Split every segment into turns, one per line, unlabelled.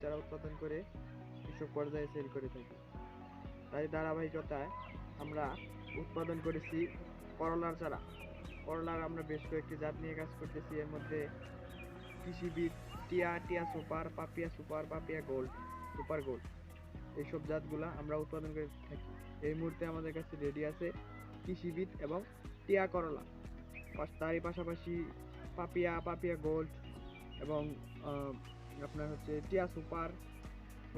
চারা উৎপাদন করে কৃষক পর্যায়ে সেল করে থাকি। তাই ধারাবাহিকতায় আমরা উৎপাদন করেছি করলার চারা। করলার আমরা বেশ কয়েকটি জাত নিয়ে কাজ করতেছি। এর মধ্যে কৃষিবিদ, Tia, Tia super, Papia super, Papia gold, super gold, এইসব জাতগুলা আমরা উৎপাদন করে থাকি। এই মুহূর্তে আমাদের কাছে রেডি আছে কৃষিবিদ এবং টিয়া করলা। তারই পাশাপাশি পাপিয়া, পাপিয়া গোল্ড এবং আপনার হচ্ছে টিয়া সুপার,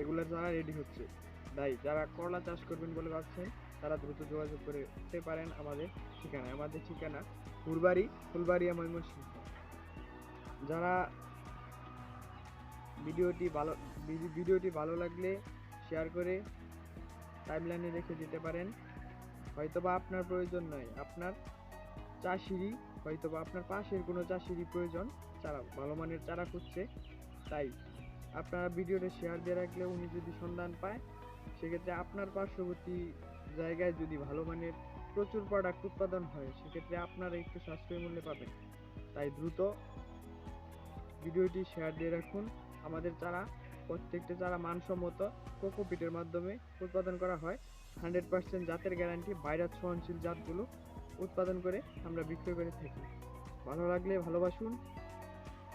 এগুলোর যারা রেডি হচ্ছে। তাই যারা করলা চাষ করবেন বলে ভাবছেন তারা দ্রুত যোগাযোগ করতে পারেন আমাদের ঠিকানায়। আমাদের ঠিকানা ফুলবাড়িয়া, ময়মনসিংহ। যারা ভিডিওটি ভালো লাগলে শেয়ার করে টাইমলাইনে রেখে দিতে পারেন। হয়তোবা আপনার প্রয়োজন নয়, আপনার চাষিরই হয়তোবা আপনার পাশের কোনো চাষিরই প্রয়োজন চারা, ভালো মানের চারা খুঁজছে। তাই আপনারা ভিডিওটা শেয়ার দিয়ে রাখলে উনি যদি সন্ধান পায়, সেক্ষেত্রে আপনার পার্শ্ববর্তী জায়গায় যদি ভালো মানের প্রচুর প্রোডাক্ট উৎপাদন হয়, সেক্ষেত্রে আপনারা একটু সাশ্রয়ী মূল্যে পাবেন। তাই দ্রুত ভিডিওটি শেয়ার দিয়ে রাখুন। আমাদের চারা, প্রত্যেকটা চারা মানসম্মত কোকোপিটের মাধ্যমে উৎপাদন করা হয়। 100% জাতের গ্যারান্টি, ভাইরাস সহনশীল জাতগুলো উৎপাদন করে আমরা বিক্রয় করে থাকি। ভালো লাগলে ভালোবাসুন,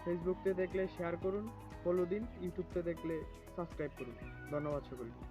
ফেসবুকতে দেখলে শেয়ার করুন, ফলো দিন, ইউটিউবতে দেখলে সাবস্ক্রাইব করুন। ধন্যবাদ সকলকে।